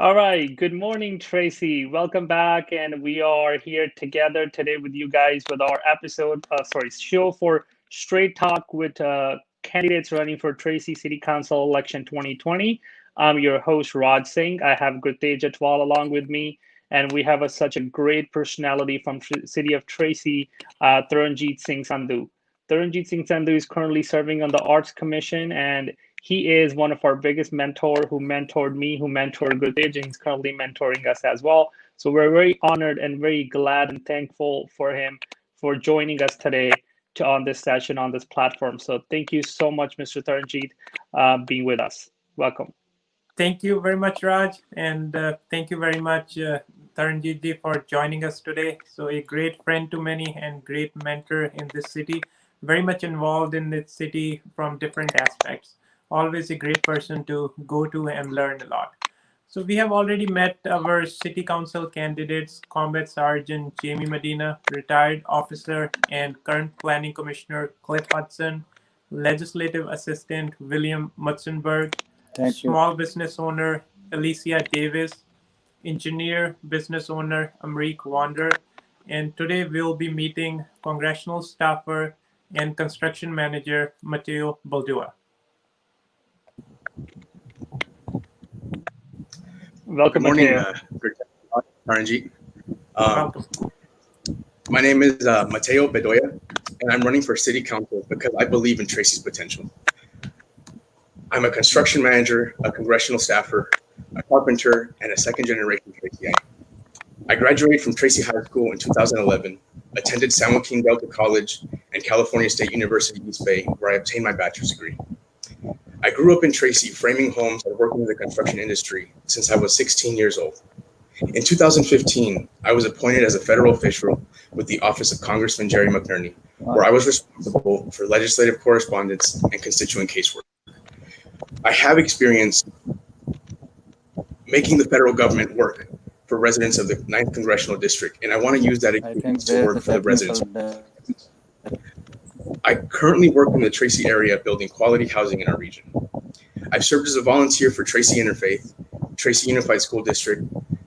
All right. Good morning, Tracy. Welcome back. And we are here together today with you guys with our show for Straight Talk with candidates running for Tracy City Council election 2020. I'm your host, Raj Singh. I have Gurtej Atwal along with me. And we have such a great personality from city of Tracy, Taranjit Singh Sandhu. Taranjit Singh Sandhu is currently serving on the Arts Commission, and he is one of our biggest mentor who mentored me, who mentored Gurtej, and he's currently mentoring us as well. So we're very honored and very glad and thankful for him for joining us today on this session on this platform. So thank you so much, Mr. Taranjit, being with us. Welcome. Thank you very much, Raj, and thank you very much, Taranjit ji, for joining us today. So a great friend to many and great mentor in this city, very much involved in this city from different aspects. Always a great person to go to and learn a lot. So we have already met our city council candidates, Combat Sergeant Jamie Medina, retired officer and current planning commissioner Cliff Hudson, legislative assistant William Mutzenberg, small business owner Alicia Davis, engineer business owner Amrik Wander, and today we'll be meeting Congressional staffer and construction manager Mateo Bedolla. Welcome, Good morning, Mateo. Taranjit. Welcome. My name is Mateo Bedolla, and I'm running for city council because I believe in Tracy's potential. I'm a construction manager, a congressional staffer, a carpenter, and a second-generation Tracyite. I graduated from Tracy High School in 2011, attended San Joaquin Delta College and California State University East Bay, where I obtained my bachelor's degree. I grew up in Tracy, framing homes and working in the construction industry since I was 16 years old. In 2015, I was appointed as a federal official with the Office of Congressman Jerry McNerney, where I was responsible for legislative correspondence and constituent casework. I have experience making the federal government work for residents of the 9th Congressional District, and I want to use that experience to work for the residents. I currently work in the Tracy area building quality housing in our region. I've served as a volunteer for Tracy Interfaith, Tracy Unified School District,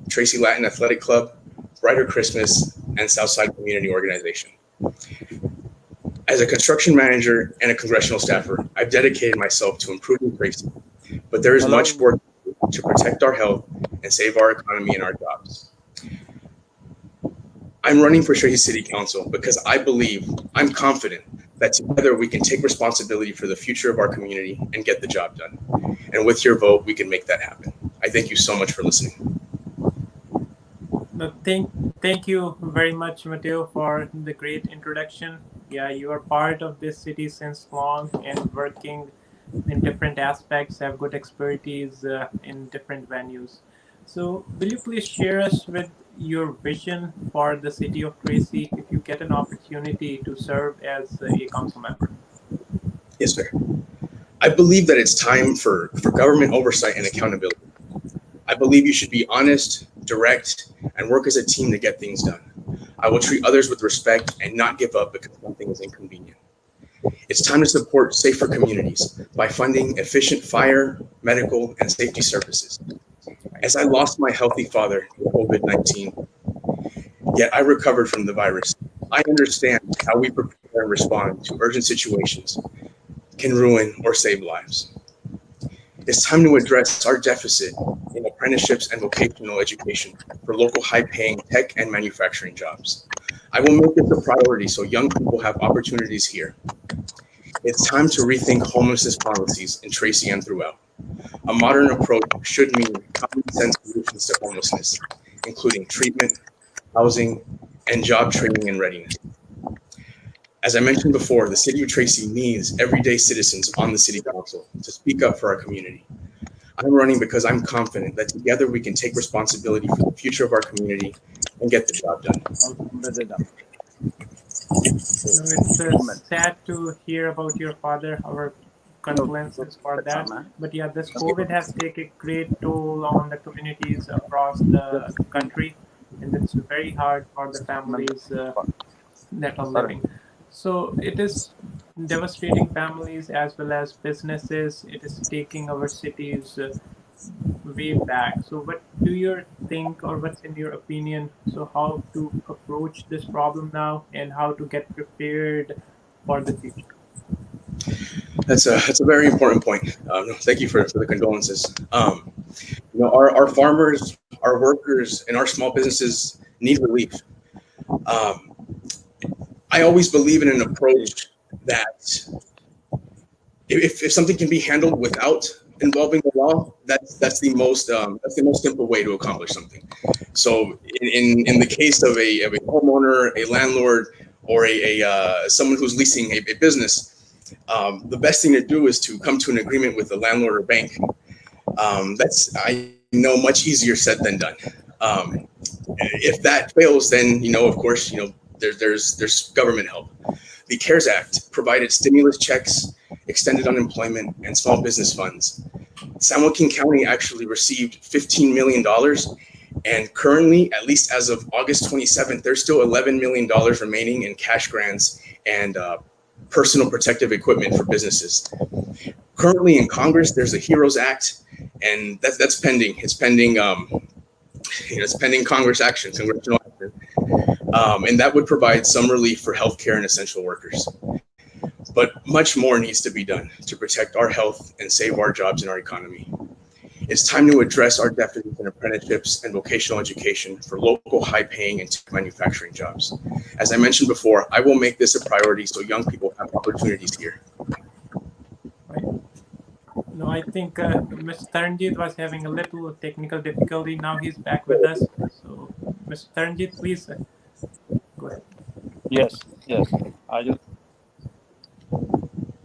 Tracy Latin Athletic Club, Brighter Christmas, and Southside Community Organization. As a construction manager and a congressional staffer, I've dedicated myself to improving Tracy, but there is much work to protect our health and save our economy and our jobs. I'm running for Tracy City Council because I'm confident that together we can take responsibility for the future of our community and get the job done. And with your vote, we can make that happen. I thank you so much for listening. Thank you very much, Mateo, for the great introduction. Yeah, you are part of this city since long and working in different aspects, have good expertise in different venues. So will you please share us with your vision for the city of Tracy if you get an opportunity to serve as a council member? Yes, sir. I believe that it's time for government oversight and accountability. I believe you should be honest, direct, and work as a team to get things done. I will treat others with respect and not give up because something is inconvenient. It's time to support safer communities by funding efficient fire, medical, and safety services. As I lost my healthy father to COVID-19, yet I recovered from the virus, I understand how we prepare and respond to urgent situations can ruin or save lives. It's time to address our deficit in apprenticeships and vocational education for local high-paying tech and manufacturing jobs. I will make this a priority so young people have opportunities here. It's time to rethink homelessness policies in Tracy and throughout. A modern approach should mean common sense solutions to homelessness, including treatment, housing, and job training and readiness. As I mentioned before, the city of Tracy needs everyday citizens on the city council to speak up for our community. I'm running because I'm confident that together we can take responsibility for the future of our community and get the job done. It's sad to hear about your father. Our condolences for that. But yeah, this COVID has taken a great toll on the communities across the country, and it's very hard for the families that are living. So it is devastating families as well as businesses. It is taking our cities way back. So what do you think, or what's in your opinion, so how to approach this problem now and how to get prepared for the future? That's a very important point. Thank you for the condolences. Our farmers, our workers, and our small businesses need relief. Um, I always believe in an approach that if something can be handled without involving the law, that's the most simple way to accomplish something. So in the case of a homeowner, a landlord, or someone who's leasing a business, the best thing to do is to come to an agreement with the landlord or bank. That's, I know, much easier said than done. Um, if that fails, then of course, there's government help. The CARES Act provided stimulus checks, extended unemployment, and small business funds. San Joaquin County actually received $15 million, and currently, at least as of August 27th, there's still $11 million remaining in cash grants and personal protective equipment for businesses. Currently in Congress, there's a HEROES Act, and that's pending. It's pending. It's pending Congress action, congressional action, and that would provide some relief for healthcare and essential workers. But much more needs to be done to protect our health and save our jobs and our economy. It's time to address our deficits in apprenticeships and vocational education for local, high-paying and tech manufacturing jobs. As I mentioned before, I will make this a priority so young people have opportunities here. Right. No, I think Mr. Taranjit was having a little technical difficulty. Now he's back with us. So, Mr. Taranjit, please go ahead. Yes, yes. I just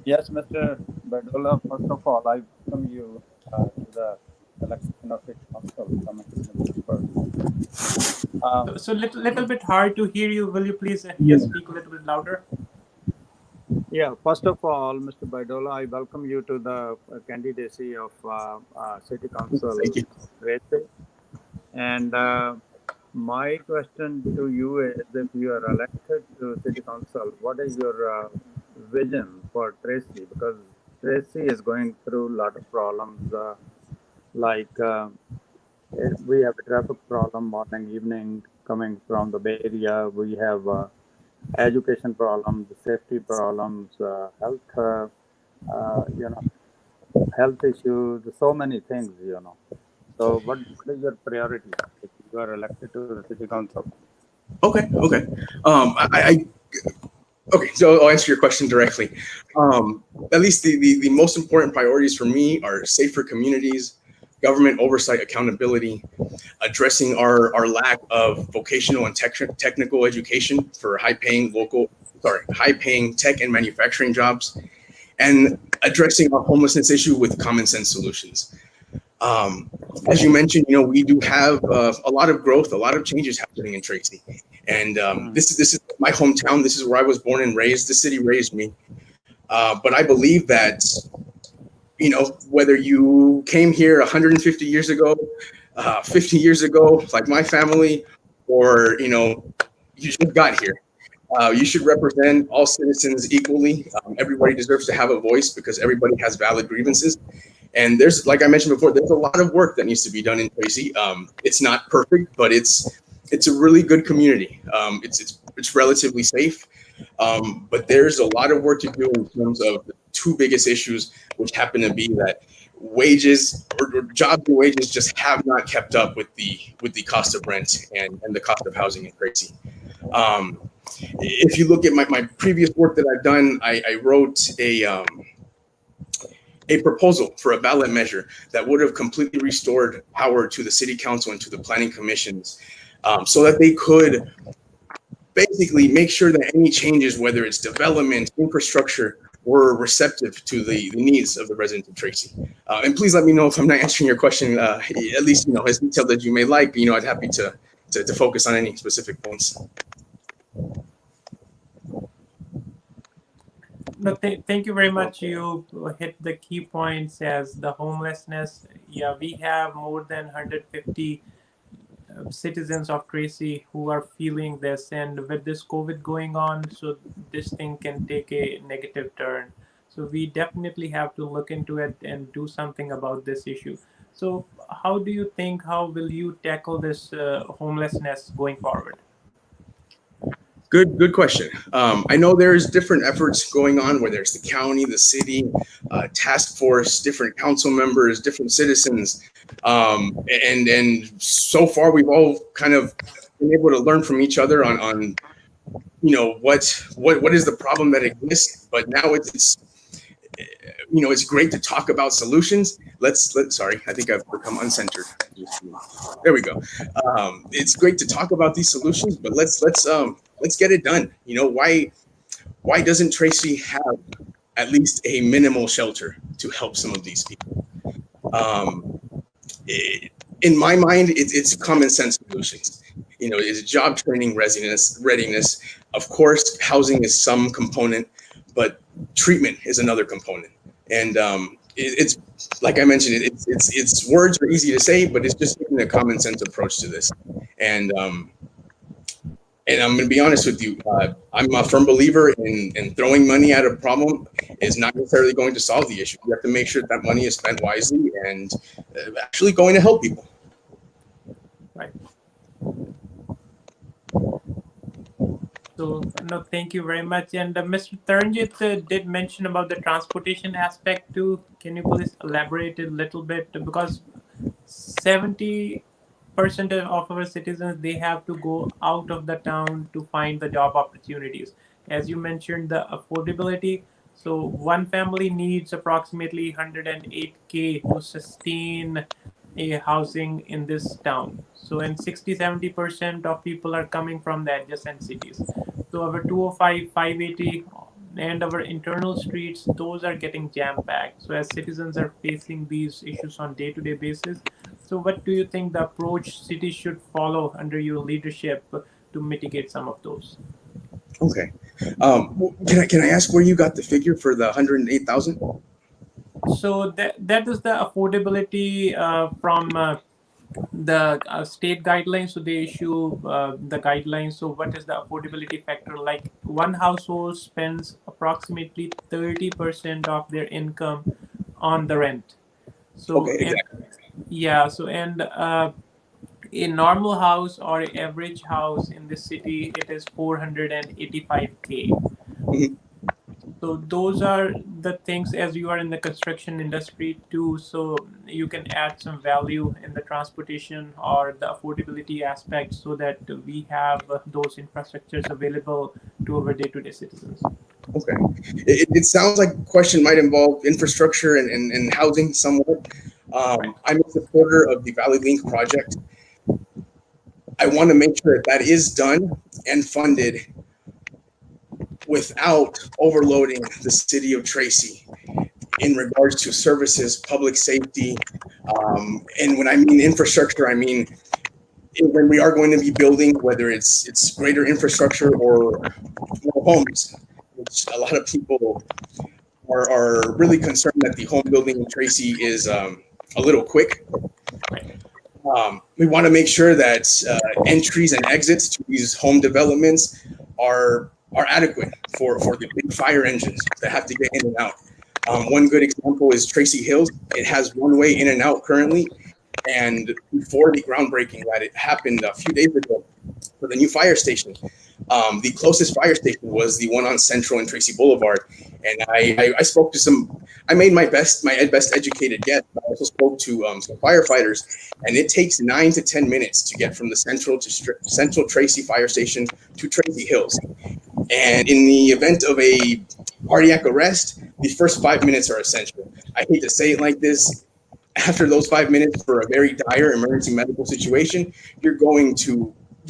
Yes, Mr. Bedolla. First of all, I welcome you to the election of City Council coming in November. So little bit hard to hear you. Will you please Yes. speak a little bit louder? Yeah, first of all, Mr. Bedolla, I welcome you to the candidacy of City Council Thank you. Tracy. And my question to you is, if you are elected to City Council, what is your vision for Tracy? Because Tracy is going through a lot of problems, like we have a traffic problem morning, evening coming from the Bay Area. We have education problems, safety problems, health, health issues, so many things, So what is your priority if you are elected to the City Council? Okay. Okay, so I'll answer your question directly. At least the most important priorities for me are safer communities, government oversight, accountability, addressing our lack of vocational and technical education for high-paying tech and manufacturing jobs, and addressing our homelessness issue with common sense solutions. As you mentioned, we do have a lot of growth, a lot of changes happening in Tracy, and this is my hometown. This is where I was born and raised. The city raised me, but I believe that whether you came here 150 years ago, 50 years ago, like my family, or you just got here. You should represent all citizens equally. Everybody deserves to have a voice because everybody has valid grievances. And there's, like I mentioned before, there's a lot of work that needs to be done in Tracy. It's not perfect, but it's a really good community. It's relatively safe, but there's a lot of work to do in terms of the two biggest issues, which happen to be that wages or jobs and wages just have not kept up with the cost of rent and the cost of housing in Tracy. If you look at my previous work that I've done, I wrote a proposal for a ballot measure that would have completely restored power to the city council and to the planning commissions, so that they could basically make sure that any changes, whether it's development, infrastructure, were receptive to the needs of the residents of Tracy. And please let me know if I'm not answering your question, at least as detailed as you may like. I'd happy to focus on any specific points. No, thank you very much. You hit the key points as the homelessness. Yeah, we have more than 150 citizens of Tracy who are feeling this, and with this COVID going on, so this thing can take a negative turn. So we definitely have to look into it and do something about this issue. So how do you think, how will you tackle this homelessness going forward? Good question. I know there's different efforts going on, whether it's the county, the city, task force, different council members, different citizens, and so far we've all kind of been able to learn from each other on what is the problem that exists. But now it's it's great to talk about solutions. Let's sorry, I think I've become uncentered. There we go. It's great to talk about these solutions, but let's get it done. Why doesn't Tracy have at least a minimal shelter to help some of these people? In my mind, it's common sense solutions. It's job training, readiness. Of course, housing is some component, but treatment is another component. And it's like I mentioned, it's words are easy to say, but it's just taking a common sense approach to this. And I'm going to be honest with you. I'm a firm believer in throwing money at a problem is not necessarily going to solve the issue. You have to make sure that money is spent wisely and actually going to help people. Right. So, no, thank you very much. And Mr. Taranjit did mention about the transportation aspect too. Can you please elaborate a little bit? Because 70% of our citizens, they have to go out of the town to find the job opportunities. As you mentioned, the affordability. So one family needs approximately 108K to sustain a housing in this town. So, and 60-70% of people are coming from the adjacent cities. So our 205, 580, and our internal streets, those are getting jam-packed. So as citizens are facing these issues on day-to-day basis, so what do you think the approach cities should follow under your leadership to mitigate some of those? Okay. Can I ask where you got the figure for the 108,000? So that is the affordability from the state guidelines. So they issue the guidelines. So what is the affordability factor? Like one household spends approximately 30% of their income on the rent. So Okay, exactly. yeah. So and a normal house or average house in the city, it is 485K. Mhm. So those are the things, as you are in the construction industry too, so you can add some value in the transportation or the affordability aspect so that we have those infrastructures available to our day-to-day citizens. Okay. It sounds like the question might involve infrastructure and housing somewhat. I'm a supporter of the Valley Link project. I want to make sure that is done and funded without overloading the city of Tracy in regards to services, public safety. And when I mean infrastructure, I mean when we are going to be building, whether it's greater infrastructure or more homes, which a lot of people are really concerned that the home building in Tracy is a little quick. We want to make sure that entries and exits to these home developments are adequate for the big fire engines that have to get in and out. One good example is Tracy Hills. It has one way in and out currently. And before the groundbreaking that it happened a few days ago for the new fire station, the closest fire station was the one on Central and Tracy Boulevard. And I spoke to I made my best educated guess. I also spoke to some firefighters, and it takes 9 to 10 minutes to get from the Central Tracy fire station to Tracy Hills. And in the event of a cardiac arrest, the first 5 minutes are essential. I hate to say it like this. After those 5 minutes for a very dire emergency medical situation, you're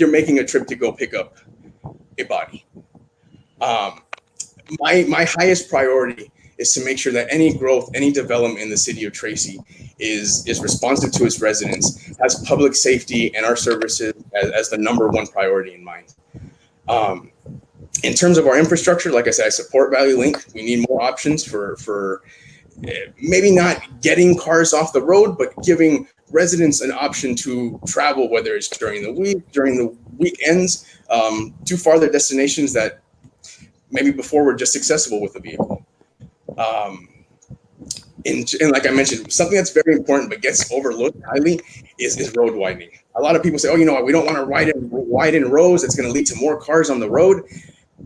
making a trip to go pick up a body. My highest priority is to make sure that any growth, any development in the city of Tracy is responsive to its residents, has public safety and our services as the number one priority in mind. In terms of our infrastructure, like I said, I support Valley Link. We need more options for maybe not getting cars off the road, but giving residents an option to travel, whether it's during the week, during the weekends, to farther destinations that maybe before were just accessible with a vehicle. and like I mentioned, something that's very important but gets overlooked highly is road widening. A lot of people say, oh, you know what, we don't want to widen roads. It's going to lead to more cars on the road.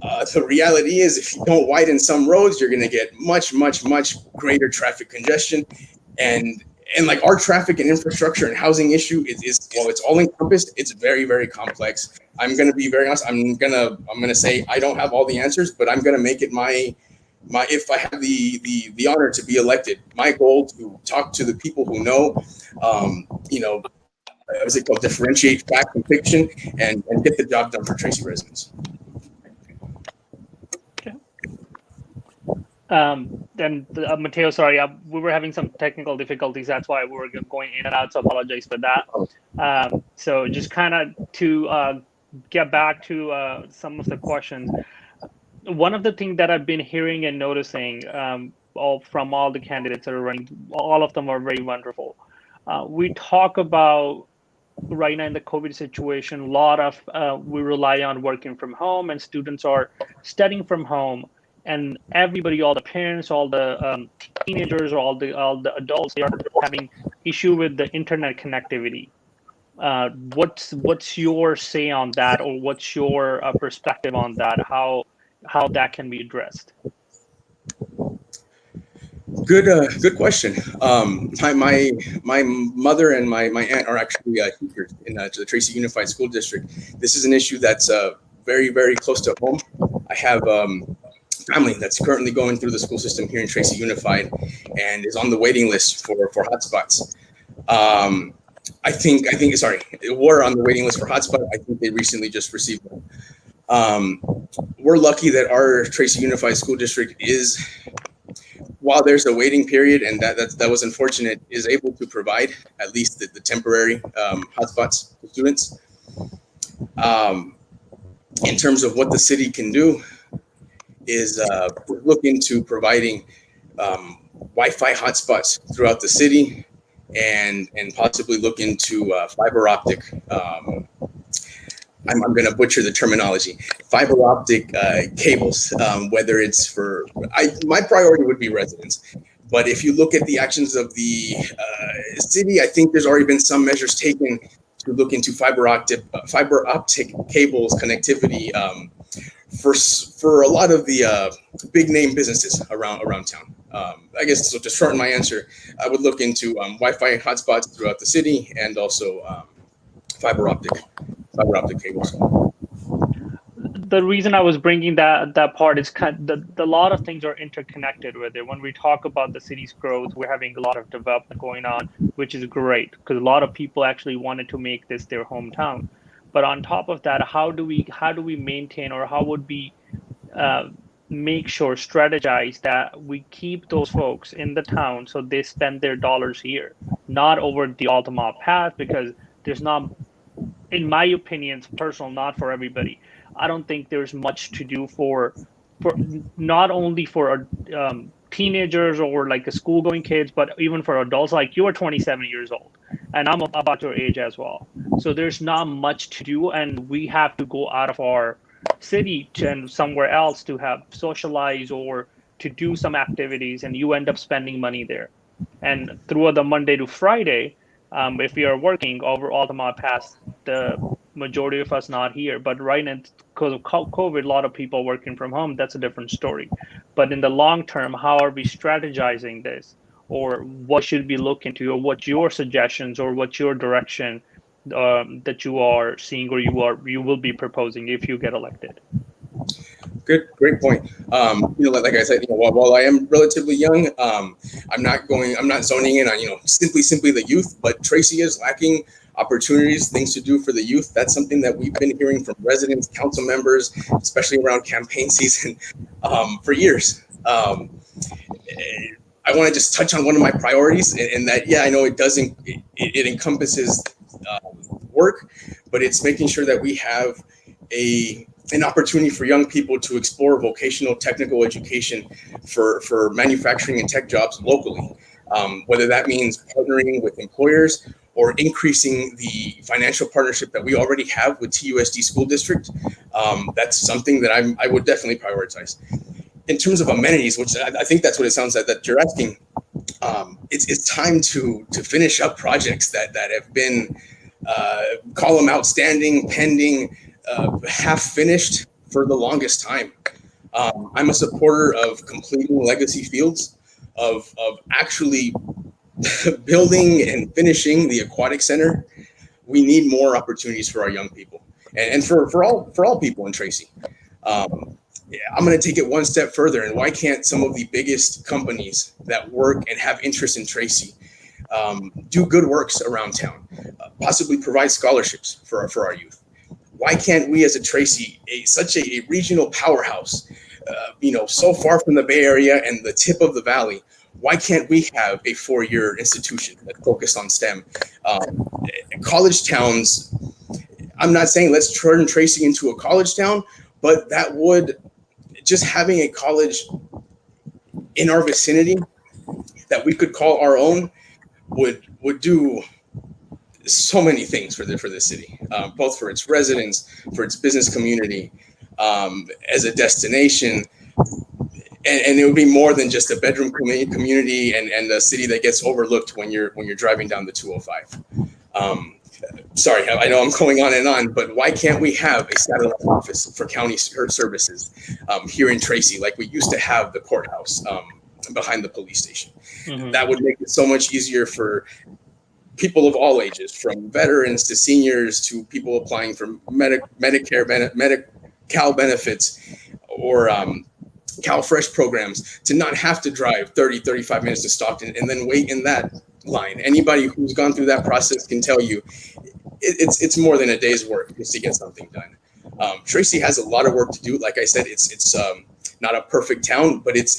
The reality is, if you don't widen some roads, you're going to get much greater traffic congestion. And like our traffic and infrastructure and housing issue is well, it's all encompassed. It's very complex. I'm going to be very honest. I'm going to say I don't have all the answers, but I'm going to make it my if I have the honor to be elected, my goal to talk to the people who know, what's it called, differentiate fact and fiction, and get the job done for Tracy residents. Then Mateo, sorry, we were having some technical difficulties. That's why we were going in and out. So apologize for that. So just kind of to get back to some of the questions. One of the things that I've been hearing and noticing from all the candidates that are running, all of them are very wonderful. We talk about right now in the COVID situation, a lot of we rely on working from home, and students are studying from home. And everybody, all the parents, all the teenagers, all the adults, they are having issue with the internet connectivity. What's your say on that, or what's your perspective on that? How that can be addressed? Good question. My mother and my aunt are actually teachers in the Tracy Unified School District. This is an issue that's very close to home. I have family that's currently going through the school system here in Tracy Unified and is on the waiting list for hotspots. I think we're on the waiting list for hotspot. I think they recently just received them. We're lucky that our Tracy Unified School District is, while there's a waiting period, and that was unfortunate, is able to provide at least the temporary hotspots for students. In terms of what the city can do, is look into providing Wi-Fi hotspots throughout the city, and possibly look into fiber optic. I'm going to butcher the terminology. Fiber optic cables, whether it's for my priority would be residents. But if you look at the actions of the city, I think there's already been some measures taken to look into fiber optic cables connectivity for a lot of the big name businesses around town. I guess so. To shorten my answer, I would look into Wi-Fi hotspots throughout the city, and also fiber optic cables. The reason I was bringing that part is a lot of things are interconnected with it. When we talk about the city's growth, we're having a lot of development going on, which is great because a lot of people actually wanted to make this their hometown. But on top of that, how do we maintain, or how would we make sure, strategize that we keep those folks in the town so they spend their dollars here, not over the Altamont path, because there's not, in my opinion, it's personal, not for everybody. I don't think there's much to do for not only for teenagers or like the school going kids, but even for adults. Like, you are 27 years old and I'm about your age as well. So there's not much to do, and we have to go out of our city and somewhere else to have socialize or to do some activities, and you end up spending money there. And throughout the Monday to Friday, if we are working over Altamont Pass, the majority of us not here. But right now, because of COVID, a lot of people working from home, that's a different story. But in the long term, how are we strategizing this? Or what should we look into? Or what's your suggestions, or what's your direction that you are seeing, or you will be proposing if you get elected? Great point. Like I said, while I am relatively young, I'm not zoning in on, simply the youth, but Tracy is lacking opportunities, things to do for the youth. That's something that we've been hearing from residents, council members, especially around campaign season, for years. I want to just touch on one of my priorities, and that, I know it encompasses work, but it's making sure that we have an opportunity for young people to explore vocational technical education for manufacturing and tech jobs locally, whether that means partnering with employers or increasing the financial partnership that we already have with TUSD School District. That's something that I would definitely prioritize. In terms of amenities, which I think that's what it sounds like that you're asking, it's time to finish up projects that have been call them outstanding, pending, half finished for the longest time. I'm a supporter of completing legacy fields, of actually building and finishing the aquatic center. We need more opportunities for our young people, and for all people in Tracy. Yeah, I'm going to take it one step further. And why can't some of the biggest companies that work and have interest in Tracy do good works around town, possibly provide scholarships for our youth? Why can't we, as a Tracy, such a regional powerhouse, so far from the Bay Area and the tip of the valley, why can't we have a 4-year institution that focused on STEM? College towns, I'm not saying let's turn Tracy into a college town, but that would, just having a college in our vicinity that we could call our own would do so many things for the city, both for its residents, for its business community, as a destination. And it would be more than just a bedroom community and a city that gets overlooked when you're driving down the 205. Sorry, I know I'm going on and on, but why can't we have a satellite office for county services here in Tracy, like we used to have the courthouse behind the police station? Mm-hmm. That would make it so much easier for people of all ages, from veterans to seniors to people applying for Medicare, Medi-Cal benefits, or CalFresh programs, to not have to drive 30-35 minutes to Stockton and then wait in that line. Anybody who's gone through that process can tell you it's more than a day's work just to get something done. Tracy has a lot of work to do. Like I said, it's not a perfect town, but it's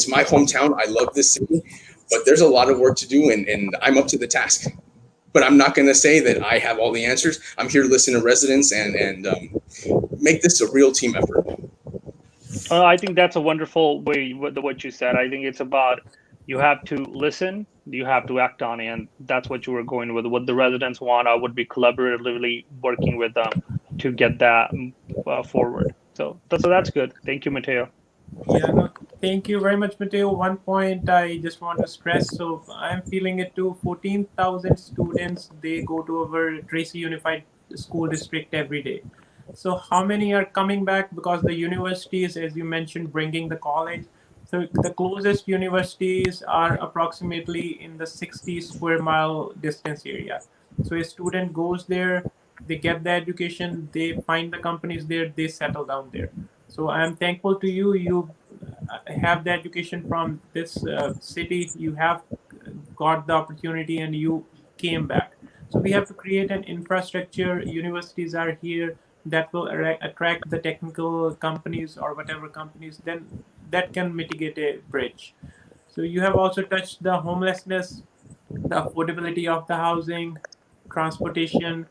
my hometown. I love this city, but there's a lot of work to do, and I'm up to the task. But I'm not going to say that I have all the answers. I'm here to listen to residents and make this a real team effort. I think that's a wonderful way, what you said. I think it's about, you have to listen, you have to act on it, and that's what you were going with. What the residents want, I would be collaboratively working with them to get that forward. So that's good. Thank you, Mateo. Yeah, no, thank you very much, Mateo. One point I just want to stress, so I'm feeling it too. 14,000 students, they go to our Tracy Unified School District every day. So how many are coming back? Because the universities, as you mentioned, bringing the college. So the closest universities are approximately in the 60 square mile distance area. So a student goes there, they get the education, they find the companies there, they settle down there. So I'm thankful to you. You have the education from this city. You have got the opportunity and you came back. So we have to create an infrastructure. Universities are here that will attract the technical companies or whatever companies, then that can mitigate a bridge. So you have also touched the homelessness, the affordability of the housing, transportation,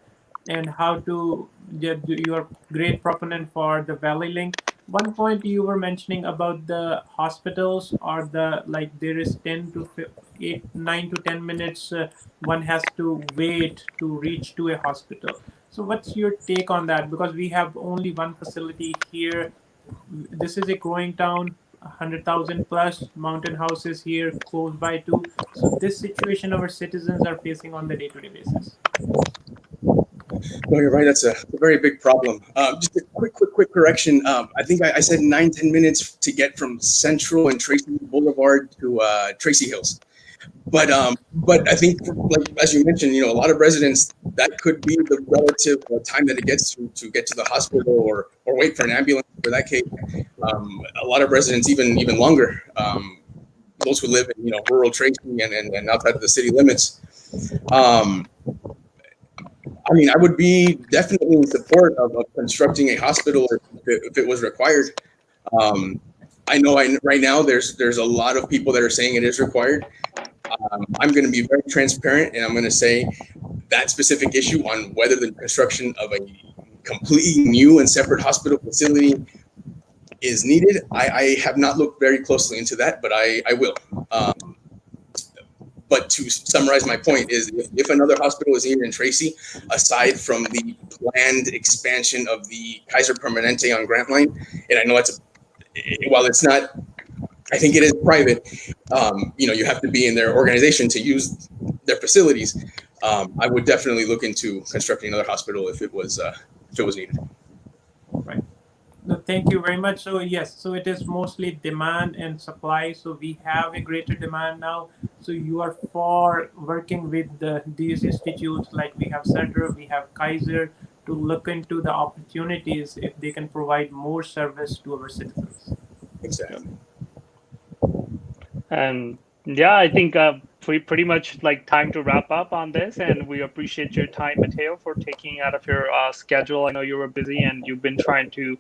and how to, you are great proponent for the Valley Link. One point you were mentioning about the hospitals, or the, like, there is 9 to 10 minutes one has to wait to reach to a hospital. So what's your take on that? Because we have only one facility here. This is a growing town, 100,000 plus mountain houses here close by too. So this situation our citizens are facing on the day-to-day basis. No, you're right. That's a very big problem. Just a quick correction. I think I said 9-10 minutes to get from Central and Tracy Boulevard to Tracy Hills. But I think, like as you mentioned, a lot of residents, that could be the relative time that it gets to get to the hospital or wait for an ambulance. For that case, a lot of residents even longer. Those who live in rural Tracy and outside of the city limits. I mean, I would be definitely in support of constructing a hospital if it was required. I know right now there's a lot of people that are saying it is required. I'm going to be very transparent, and I'm going to say that specific issue on whether the construction of a completely new and separate hospital facility is needed. I have not looked very closely into that, but I will. But to summarize my point is, if another hospital is needed in Tracy, aside from the planned expansion of the Kaiser Permanente on Grant Line, and I know while it's not I think it is private. You have to be in their organization to use their facilities. I would definitely look into constructing another hospital if it was needed. Right. No, thank you very much. So yes, so it is mostly demand and supply. So we have a greater demand now. So you are for working with these institutes like we have Sandhu, we have Kaiser, to look into the opportunities if they can provide more service to our citizens. Exactly. And yeah, I think pretty much like time to wrap up on this, and we appreciate your time, Mateo, for taking out of your schedule. I know you were busy and you've been trying to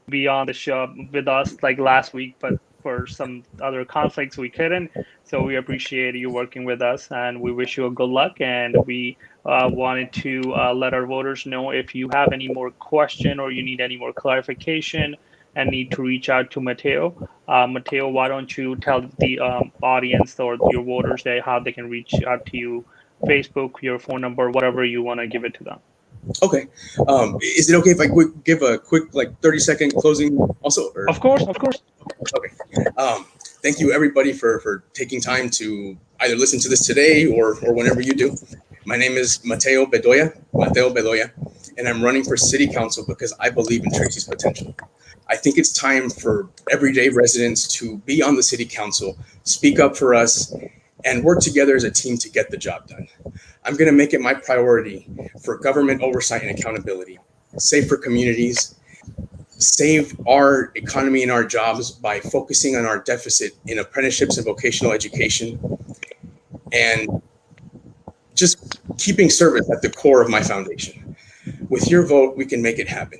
be on the show with us like last week, but for some other conflicts we couldn't. So we appreciate you working with us, and we wish you a good luck. And we wanted to let our voters know if you have any more question or you need any more clarification and need to reach out to Mateo. Mateo, why don't you tell the audience or your voters how they can reach out to you, Facebook, your phone number, whatever you want to give it to them. Okay. Is it okay if I give a quick 30-second closing also? Or? Of course, of course. Okay. Thank you everybody for taking time to either listen to this today or whenever you do. My name is Mateo Bedolla, and I'm running for city council because I believe in Tracy's potential. I think it's time for everyday residents to be on the city council, speak up for us, and work together as a team to get the job done. I'm going to make it my priority for government oversight and accountability, safer communities, save our economy and our jobs by focusing on our deficit in apprenticeships and vocational education, and just keeping service at the core of my foundation. With your vote, we can make it happen.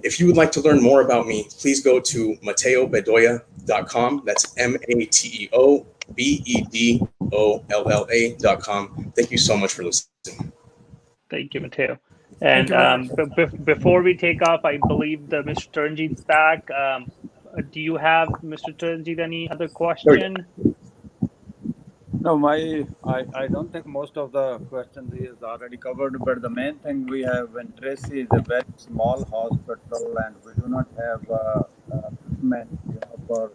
If you would like to learn more about me, please go to MateoBedolla.com. That's MateoBedolla.com. Thank you so much for listening. Thank you, Mateo. And before we take off, I believe that Mr. Taranjit's back. Do you have, Mr. Taranjit, any other question? No, I don't think most of the questions is already covered, but the main thing we have in Tracy is a very small hospital, and we do not have equipment, for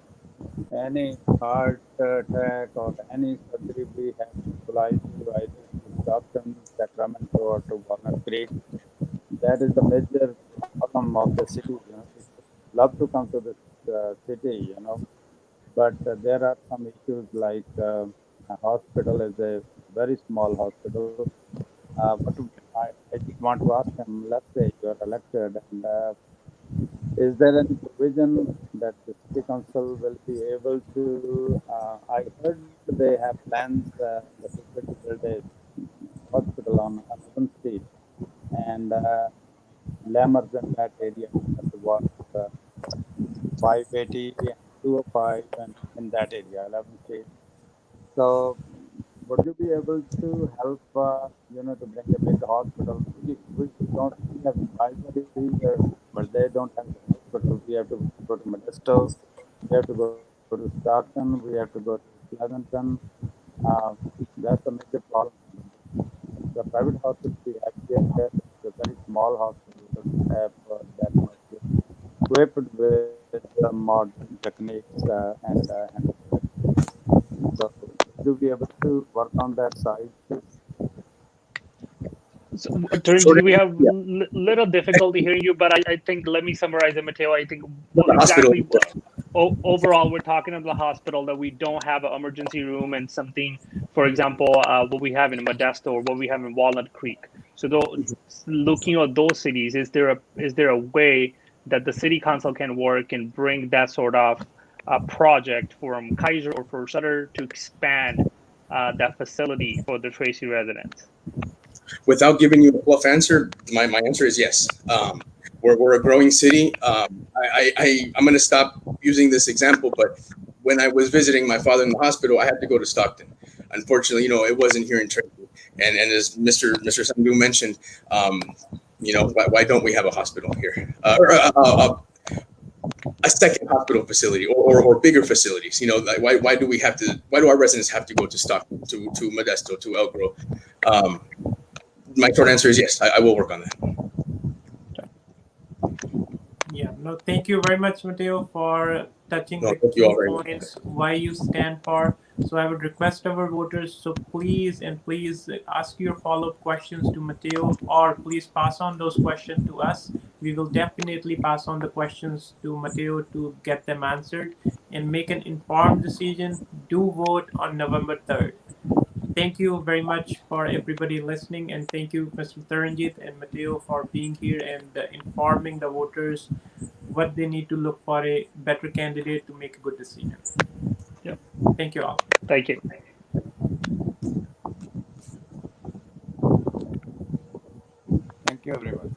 any heart attack or any surgery. We have to fly to either to Stockton, Sacramento, or to Walnut Creek. That is the major problem of the city. People love to come to this city, but there are some issues like a hospital is a very small hospital. But I just want to ask him, let's say you are elected, and is there any provision that the city council will be able to, I heard they have plans to build a hospital on Urban Street, and Lammers in that area, what 580 and 205 and in that area, 11 Street. So would you be able to help, to bring a big hospital? We don't have advisory here, but they don't have the hospital. We have to go to Modesto, we have to go to Stockton, we have to go to Pleasanton. That's a major problem. The private hospital we have here is a very small hospital, doesn't have that much equipped with modern techniques and so to be able to work on that side. So, Taranjit, we have little difficulty hearing you, but I think, let me summarize it, Mateo. I think exactly overall, we're talking about the hospital, that we don't have an emergency room and something, for example, what we have in Modesto or what we have in Walnut Creek. So looking at those cities, is there a way that the city council can work and bring that sort of project from Kaiser or for Sutter to expand that facility for the Tracy residents? Without giving you a bluff answer, my answer is yes. We're a growing city. I'm going to stop using this example, but when I was visiting my father in the hospital, I had to go to Stockton. Unfortunately, it wasn't here in Tracy. And as Mr. Sandhu mentioned, why don't we have a hospital here? A second hospital facility or bigger facilities. Why do our residents have to go to Stockton, to Modesto, to Elk Grove? My short answer is yes, I will work on that. Yeah, no, thank you very much, Mateo, for touching No, the thank you all key very much. points, why you stand for. So I would request our voters, so please ask your follow-up questions to Mateo, or please pass on those questions to us. We will definitely pass on the questions to Mateo to get them answered and make an informed decision. Do vote on November 3rd. Thank you very much for everybody listening, and thank you, Mr. Taranjit and Mateo, for being here and informing the voters what they need to look for a better candidate to make a good decision. Yep. Thank you all. Thank you. Thank you, everyone.